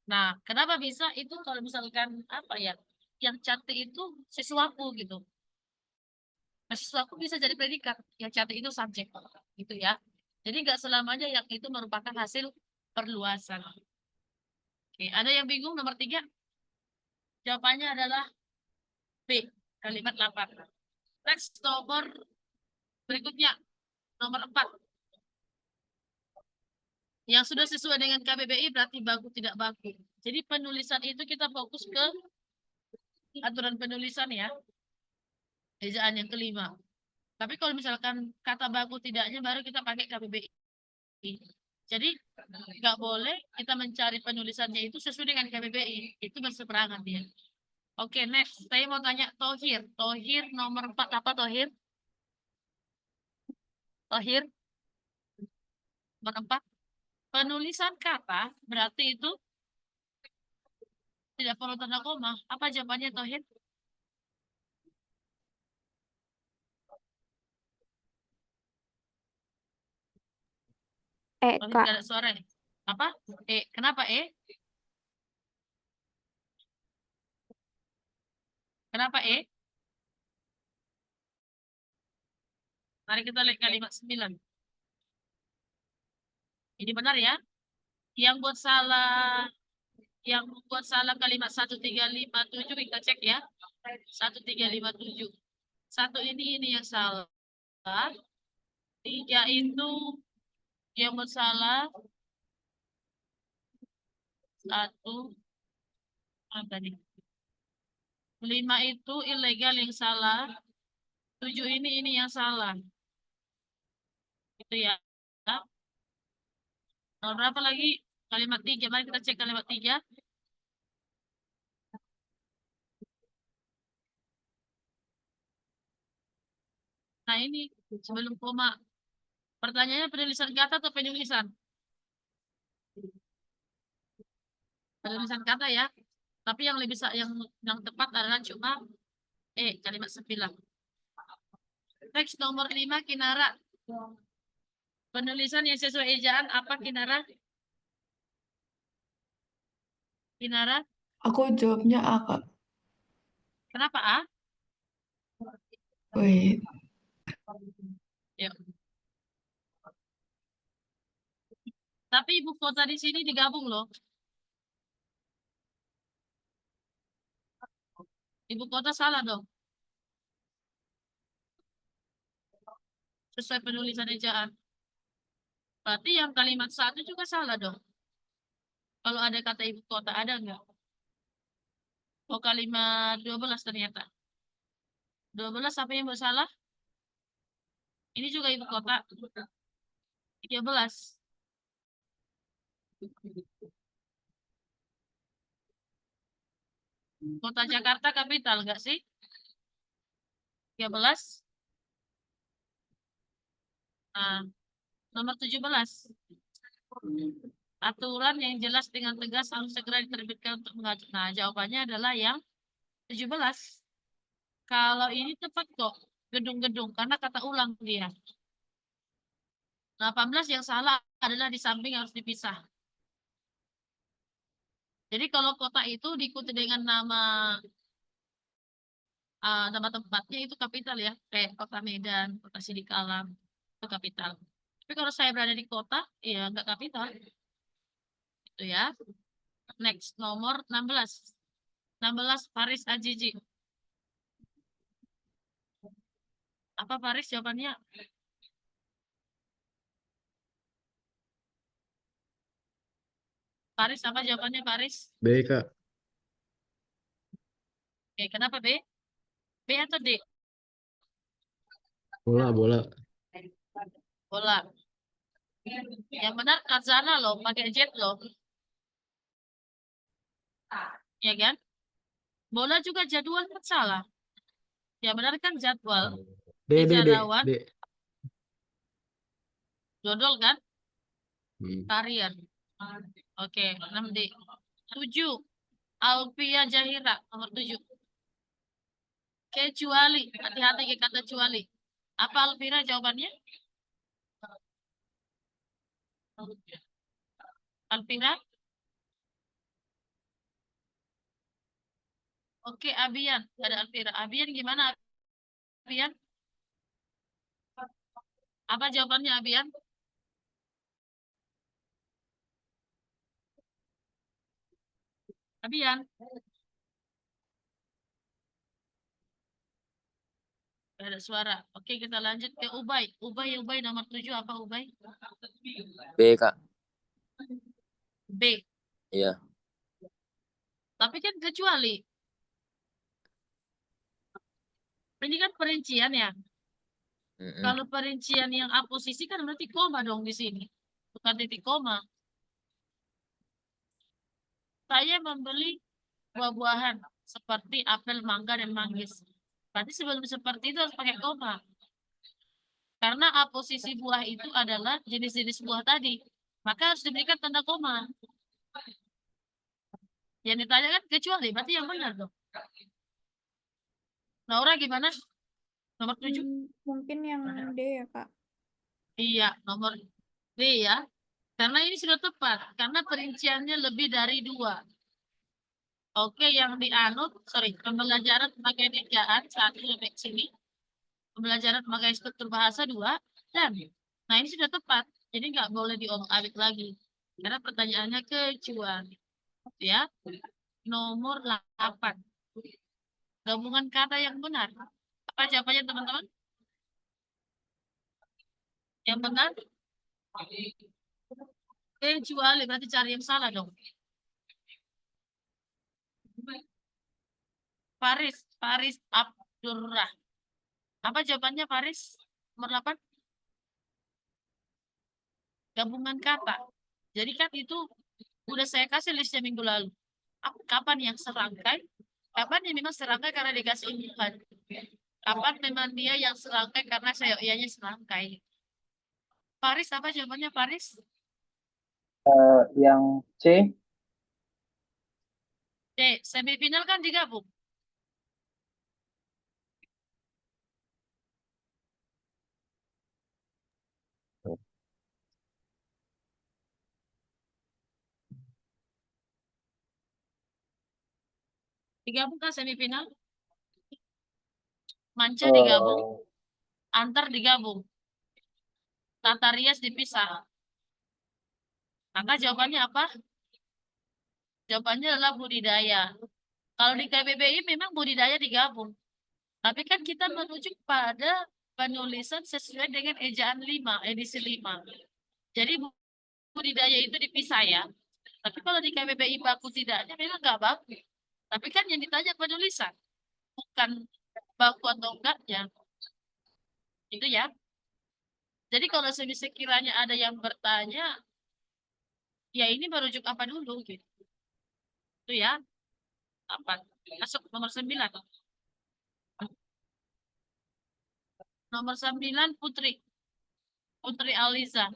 Nah, kenapa bisa itu kalau misalkan apa ya, yang cantik itu sesuatu gitu. Sesuatu bisa jadi predikat, yang cantik itu subjek, gitu ya. Jadi nggak selamanya yang itu merupakan hasil perluasan. Oke, ada yang bingung nomor 3? Jawabannya adalah B, kalimat 8. Next, nomor berikutnya, nomor 4. Yang sudah sesuai dengan KBBI berarti baku tidak baku. Jadi penulisan itu kita fokus ke aturan penulisan ya. Ejaan yang kelima. Tapi kalau misalkan kata baku tidaknya baru kita pakai KBBI. Jadi nggak boleh kita mencari penulisannya itu sesuai dengan KBBI. Itu berseberangan dia. Oke, next. Saya mau tanya Tohir. Tohir nomor 4 apa Tohir? Tohir nomor 4. Penulisan kata berarti itu tidak perlu tanda koma. Apa jawabannya Tohir? Tohir Kak. nggak ada suara ya? Apa? Kenapa Kenapa Mari kita lihat kalimat 9. Ini benar ya? Yang buat salah kalimat 1357 kita cek ya. 1357. 1 ini yang salah. 3 itu yang buat salah. 1 apa nih? 5 itu ilegal yang salah. 7 ini yang salah. Gitu ya. Nomor berapa lagi? Kalimat 3. Mari kita cek kalimat 3. Nah ini sebelum koma. Pertanyaannya penulisan kata atau penulisan? Penulisan kata ya. Tapi yang lebih yang tepat adalah cuma kalimat 9. Teks nomor 5 Kinara. Penulisan yang sesuai ejaan apa Kinara? Kinara, Aku jawabnya A, Kak. kenapa A? Wait, Yuk. Tapi ibu kota di sini digabung loh. Ibu kota salah dong. Sesuai penulisan ejaan. Berarti yang kalimat 1 juga salah dong. Kalau ada kata ibu kota, ada nggak? Oh, kalimat 12 ternyata. 12 apa yang salah? Ini juga ibu kota. 13. Kota Jakarta kapital nggak sih? 13. Nah, nomor 17. Aturan yang jelas dengan tegas harus segera diterbitkan untuk mengatur. Nah, jawabannya adalah yang 17. Kalau ini tepat kok, gedung-gedung, karena kata ulang dia. 18 yang salah adalah di samping harus dipisah. Jadi kalau kota itu diikuti dengan nama tempatnya itu kapital ya, kayak kota Medan, kota Sidikalang, itu kapital. Tapi kalau saya berada di kota, ya nggak kapital. Itu ya. Next, nomor 16. 16 Faris Ajiji. Apa Faris jawabannya? Faris apa jawabannya Faris? B, Kak. Oke, kenapa B? B atau D? Bola, bola. Bola. Yang benar Kazana loh, pakai jet loh. Ya kan? Bola juga jadwal kan salah. Yang benar kan jadwal. D, D, D, Sejarawan, D. dodol kan? Hmm. Karier. Oke, 6D. 7. Alfia Jahira, nomor 7. Kecuali, hati-hati ke kata kecuali. Apa Alvira jawabannya? Alvira? Oke, Abian. Ada Alvira. Abian gimana, Abian? Apa jawabannya, Abian? Abian? Gak ada suara. Oke, kita lanjut ke Ubay. Ubay nomor 7 apa Ubay? B, Kak. B. Iya. Tapi kan kecuali. Ini kan perincian ya. Mm-mm. Kalau perincian yang aposisi kan berarti koma dong di sini. Bukan titik koma. Saya membeli buah-buahan seperti apel, mangga, dan manggis. Berarti sebelum seperti itu harus pakai koma. Karena aposisi buah itu adalah jenis-jenis buah tadi. Maka harus diberikan tanda koma. Yang ditanyakan kecuali, berarti yang benar dong. Naura gimana? Nomor 7? Mungkin yang D ya, Kak. Iya, nomor D ya. Karena ini sudah tepat. Karena perinciannya lebih dari 2. Oke, yang dianut, pembelajaran memakai ejaan 1 sampai sini. Pembelajaran memakai struktur bahasa 2. Dan, nah ini sudah tepat. Jadi nggak boleh diobak-abik lagi. Karena pertanyaannya kecuali. Ya, nomor 8. Gabungan kata yang benar. Apa jawabannya teman-teman? Yang benar? Kecuali, berarti cari yang salah dong. Faris Abdurrah. Apa jawabannya Faris? Nomor 8? Gabungan kata. Jadi kan itu udah saya kasih listnya minggu lalu. Kapan yang serangkai? Kapan yang memang serangkai karena dikasih imbuhan? Kapan memang dia yang serangkai karena saya ianya serangkai? Faris, apa jawabannya Faris? Yang C. D. Semifinal kan digabung. Digabung kan semifinal? Manca digabung, antar digabung. Tata rias dipisah. Maka jawabannya apa? Jawabannya adalah budidaya. Kalau di KBBI memang budidaya digabung. Tapi kan kita merujuk pada penulisan sesuai dengan ejaan 5, edisi 5. Jadi budidaya itu dipisah ya. Tapi kalau di KBBI baku tidaknya memang nggak baku. Tapi kan yang ditanya penulisan, bukan baku atau enggaknya. Itu ya. Jadi kalau sekiranya ada yang bertanya, ya ini merujuk apa dulu gitu. Itu ya. Apa? Masuk nomor 9. Nomor 9 Putri. Putri Aliza.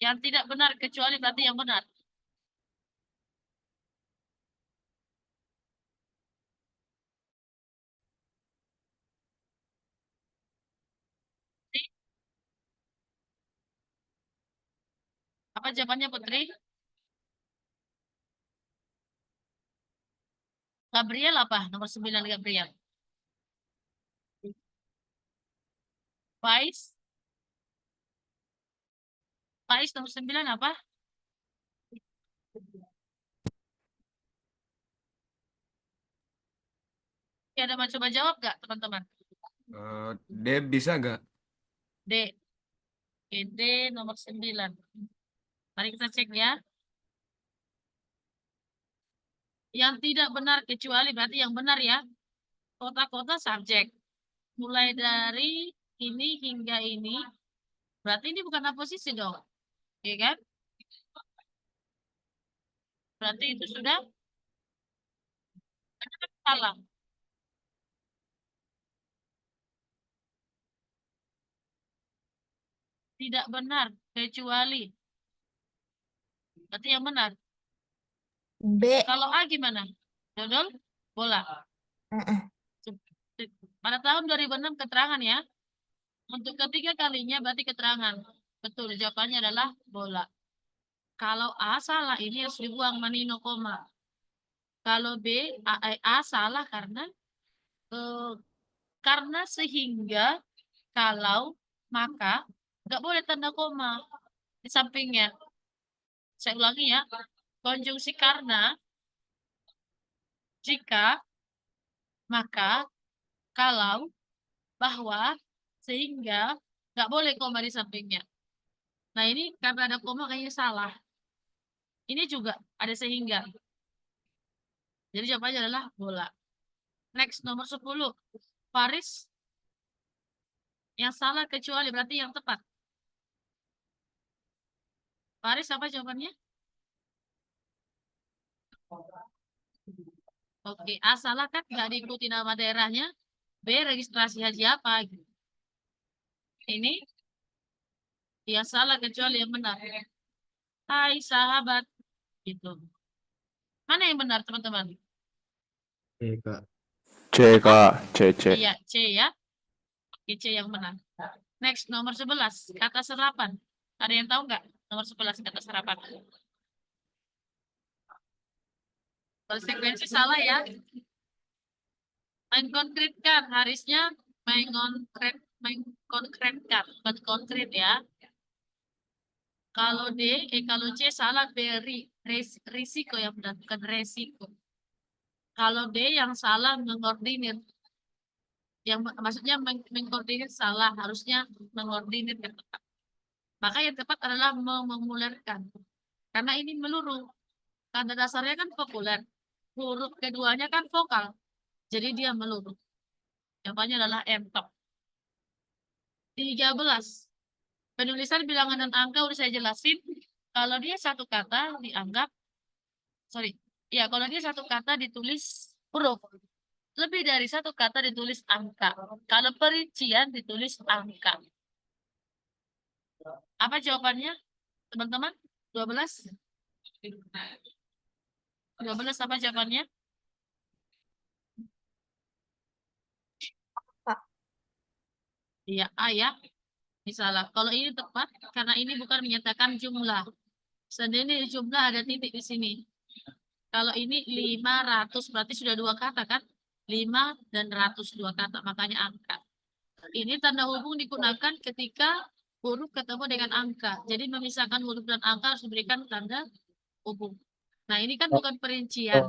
Yang tidak benar kecuali berarti yang benar. Apa jawabannya Putri? Gabriel apa? Nomor 9 Gabriel. Faiz. Faiz nomor 9 apa? Ya, ada mau coba jawab gak teman-teman? D bisa nggak? D. Oke, D nomor 9. Mari kita cek ya. Yang tidak benar kecuali berarti yang benar ya. Kota-kota subjek. Mulai dari ini hingga ini. Berarti ini bukan aposisi dong. Oke kan? Berarti itu sudah salah. Tidak benar kecuali. Berarti yang benar. B. Kalau A gimana? Dodol? Bola. Pada tahun 2006 keterangan ya. Untuk ketiga kalinya berarti keterangan. Betul, jawabannya adalah bola. Kalau A salah, ini harus dibuang manino koma. Kalau B, A salah karena sehingga kalau, maka, nggak boleh tanda koma di sampingnya. Saya ulangi ya, konjungsi karena, jika, maka, kalau, bahwa, sehingga, nggak boleh koma di sampingnya. Nah ini karena ada koma kayaknya salah. Ini juga ada sehingga. Jadi jawabannya adalah bola. Next, nomor 10. Faris. Yang salah kecuali berarti yang tepat. Faris apa jawabannya? Oke, A salah kan nggak diikuti nama daerahnya. B registrasi haji apa? Ini yang salah kecuali yang benar. Hai sahabat. Gitu. Mana yang benar teman-teman? C kak, C. Iya, C ya. Oke, C yang benar. Next, nomor 11. Kata serapan. Ada yang tahu nggak? Nomor 11 kata serapan. Konsekuensi salah ya. Mengkonkretkan. Harusnya mengkonkretkan. Bukan konkret ya. Kalau kalau C salah, beri risiko yang benar, bukan resiko. Kalau D yang salah mengordinir. Yang maksudnya mengkoordinir salah, harusnya mengordinir yang tepat. Maka yang tepat adalah memulerkan. Karena ini meluruh. Tanda dasarnya kan populer. Huruf keduanya kan vokal. Jadi dia meluruh. Jawabannya adalah M-top. 13. Penulisan bilangan dan angka udah saya jelasin. Kalau dia satu kata dianggap, ya kalau dia satu kata ditulis huruf. Lebih dari satu kata ditulis angka. Kalau perincian ditulis angka. Apa jawabannya, teman-teman? 12? 12 apa jawabannya? Iya, A ya. Misalnya, kalau ini tepat, karena ini bukan menyatakan jumlah. Seandainya jumlah ada titik di sini. Kalau ini 500, berarti sudah dua kata kan? 5 dan 100 dua kata, makanya angka. Ini tanda hubung digunakan ketika huruf ketemu dengan angka. Jadi memisahkan huruf dan angka harus diberikan tanda hubung. Nah ini kan bukan perincian.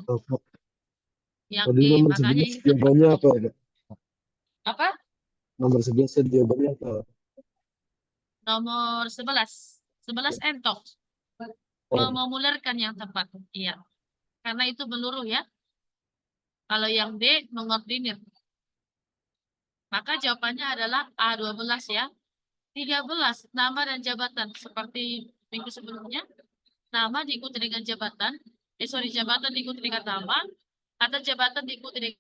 Yang Tadi E, nomor makanya 11 ini jawabannya apa ya? apa? Nomor 11 jawabannya apa? Nomor 11. 11 entok. Memulerkan yang tepat. Iya. Karena itu meluruh ya. Kalau yang D mengordinir. Maka jawabannya adalah A12 ya. 13. Nama dan jabatan. Seperti minggu sebelumnya. Nama diikuti dengan jabatan. Jabatan diikuti dengan nama. Atau jabatan diikuti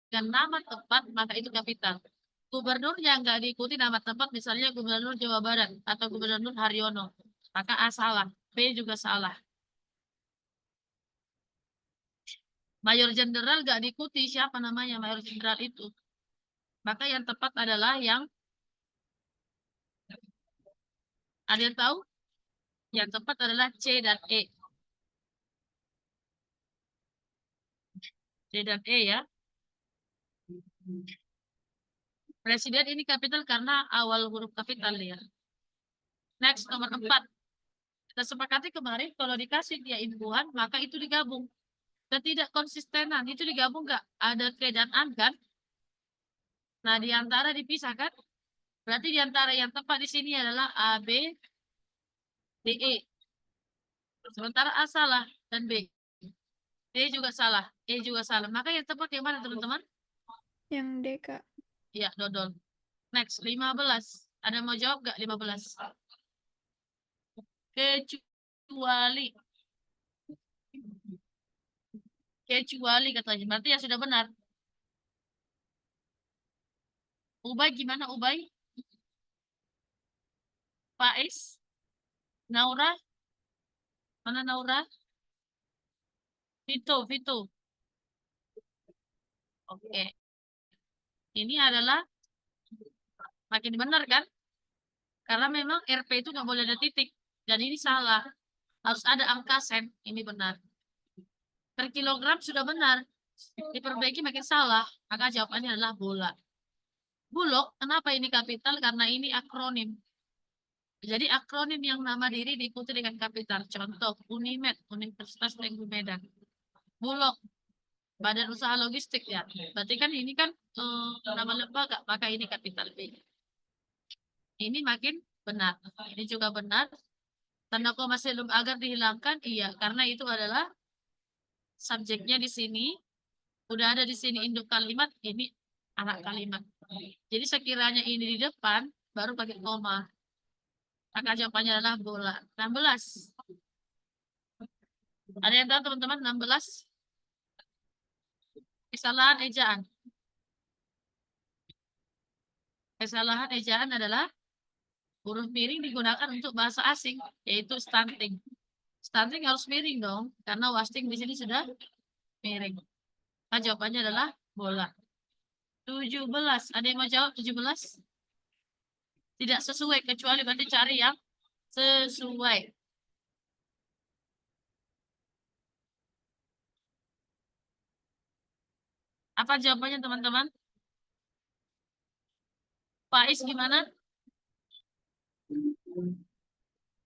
dengan nama tempat, maka itu kapital. Gubernur yang nggak diikuti nama tempat, misalnya Gubernur Jawa Barat atau Gubernur Haryono, maka A salah. B juga salah. Mayor Jenderal nggak diikuti, siapa namanya Mayor Jenderal itu? Maka yang tepat adalah yang ada yang tahu? Yang tepat adalah C dan E. C dan E ya. Presiden ini kapital karena awal huruf kapital ya. Next, nomor 4. Kita sepakati kemarin kalau dikasih dia imbuhan, maka itu digabung. Ketidakkonsistenan itu digabung nggak? Ada K dan an kan? Nah, di antara dipisahkan. Berarti di antara yang tepat di sini adalah A, B, D, E. Sementara A salah dan B. D juga salah, E juga salah. Maka yang tepat yang mana teman-teman? Yang D, Kak. Ya, dodol. Next, 15. Ada mau jawab nggak 15? Kecuali. Kecuali katanya. Berarti ya sudah benar. Ubay gimana Ubay? Faiz? Naura? Mana Naura? Vito. Oke. Ini adalah makin benar kan? Karena memang RP itu nggak boleh ada titik. Dan ini salah. Harus ada angka sen. Ini benar. Per kilogram sudah benar. Diperbaiki makin salah. Maka jawabannya adalah bola. Bulog, kenapa ini kapital? Karena ini akronim. Jadi akronim yang nama diri diikuti dengan kapital. Contoh, Unimed, Universitas Negeri Medan. Bulog, Badan Usaha Logistik ya. Berarti kan ini kan nama lembaga, maka ini kapital B. Ini makin benar. Ini juga benar. Tanda koma sebelum agar dihilangkan, iya, karena itu adalah subjeknya di sini. Udah ada di sini induk kalimat, ini anak kalimat. Jadi sekiranya ini di depan, baru pakai koma. Maka jawabannya adalah bola. 16. Ada yang tahu teman-teman 16? Kesalahan ejaan. Kesalahan ejaan adalah huruf miring digunakan untuk bahasa asing, yaitu stunting. Stunting harus miring dong, karena wasting di sini sudah miring. Nah, jawabannya adalah bola. 17. Ada yang mau jawab 17? Tidak sesuai, kecuali berarti cari yang sesuai. Apa jawabannya teman-teman? Faiz gimana?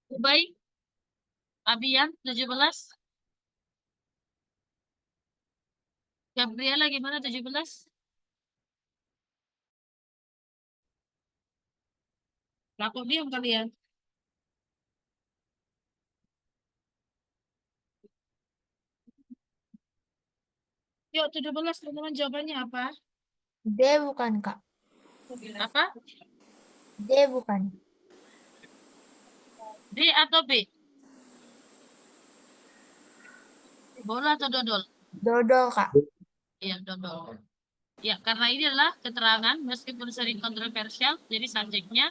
Ubay? Abian 17? Gabriela gimana 17? Laku diam kalian. Yuk 17 teman-teman jawabannya apa? D bukan, Kak. Apa? D bukan. D atau B? Bola atau dodol? Dodol, Kak. Iya, dodol. Ya, karena ini adalah keterangan meskipun sering kontroversial, jadi subjeknya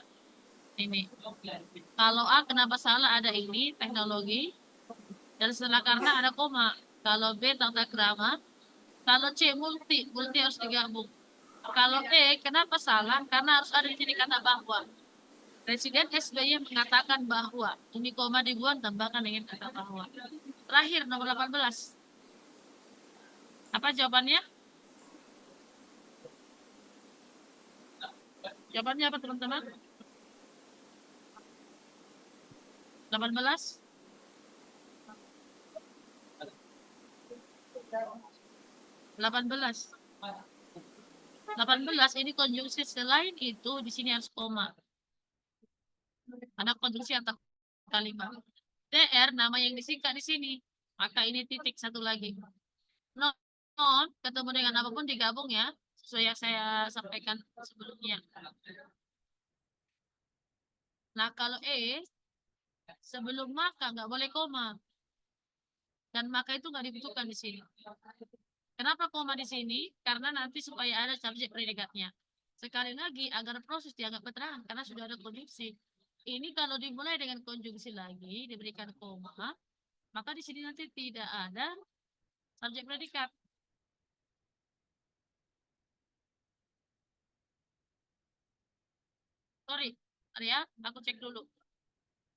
ini. Kalau A kenapa salah ada ini, teknologi. Dan setelah karena ada koma. Kalau B tata krama. Kalau C multi harus digabung. Kalau E kenapa salah? Karena harus ada di sini kata bahwa. Presiden SBY mengatakan bahwa ini koma dibuang tambahkan dengan kata bahwa. Terakhir nomor 18. Apa jawabannya? Jawabannya apa teman-teman? 18. 18. 18 ini konjungsi selain itu di sini harus koma. Ada konjungsi atau kalimat. TR nama yang disingkat di sini. Maka ini titik satu lagi. Non ketemu dengan apapun digabung ya. Sesuai yang saya sampaikan sebelumnya. Nah kalau E sebelum maka nggak boleh koma. Dan maka itu nggak dibutuhkan di sini. Kenapa koma di sini? Karena nanti supaya ada subjek predikatnya. Sekali lagi agar proses dianggap keterangan karena sudah ada konjungsi. Ini kalau dimulai dengan konjungsi lagi diberikan koma, maka di sini nanti tidak ada subjek predikat. Sorry, Arya, aku cek dulu.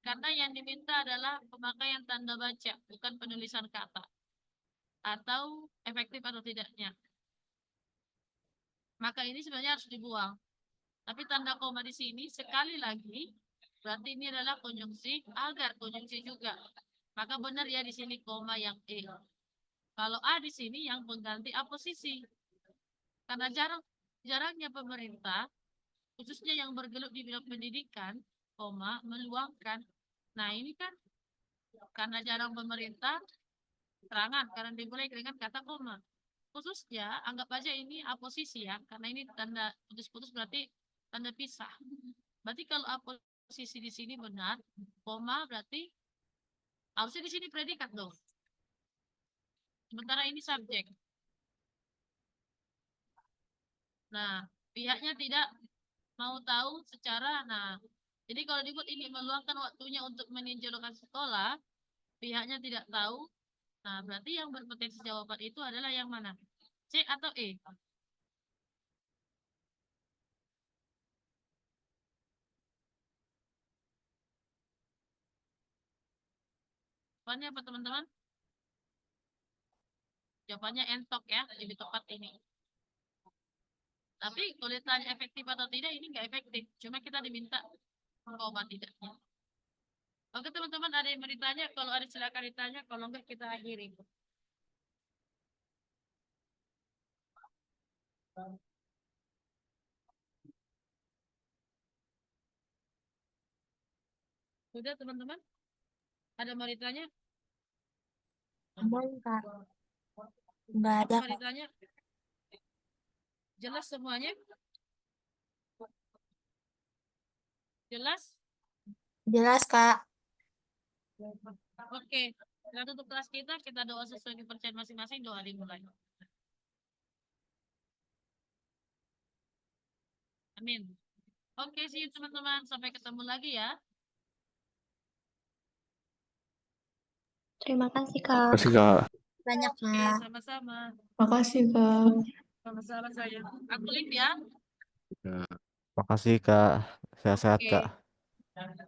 Karena yang diminta adalah pemakaian tanda baca, bukan penulisan kata. Atau efektif atau tidaknya. Maka ini sebenarnya harus dibuang. Tapi tanda koma di sini sekali lagi berarti ini adalah konjungsi agar konjungsi juga. Maka benar ya di sini koma yang E. Kalau A di sini yang pengganti aposisi. Karena jarangnya pemerintah khususnya yang bergelut di bidang pendidikan, koma meluangkan. Nah, ini kan karena jarang pemerintah terangan karena dimulai dengan kata koma. Khususnya anggap aja ini aposisi ya, karena ini tanda putus-putus berarti tanda pisah. Berarti kalau aposisi di sini benar, koma berarti harusnya di sini predikat dong. Sementara ini subjek. Nah, pihaknya tidak mau tahu secara, nah, jadi kalau dibuat ini meluangkan waktunya untuk meninjau lokasi sekolah, pihaknya tidak tahu, nah berarti yang berpotensi jawaban itu adalah yang mana? C atau E? Jawabannya apa teman-teman? Jawabannya entok ya, lebih tepat ini. Tapi kalau ditanya efektif atau tidak, ini nggak efektif. Cuma kita diminta koma tidaknya. Oke teman-teman, ada yang mau ditanya? Kalau ada silakan ditanya. Kalau enggak kita akhiri. Sudah teman-teman? Ada mau ditanya? Aman, Kak. Nggak ada, Mau Kak. ditanya? Jelas semuanya? Jelas? Jelas, Kak. Oke. Kita tutup kelas kita doa sesuai kepercayaan masing-masing, doa dimulai. Amin. Oke, see you teman-teman. Sampai ketemu lagi ya. Terima kasih, Kak. Kasih Kak. Banyak, Oke, Kak. sama-sama. Makasih, Kak. Sama-sama saya. Aku live ya. Makasih Kak. Sehat-sehat Oke. Kak.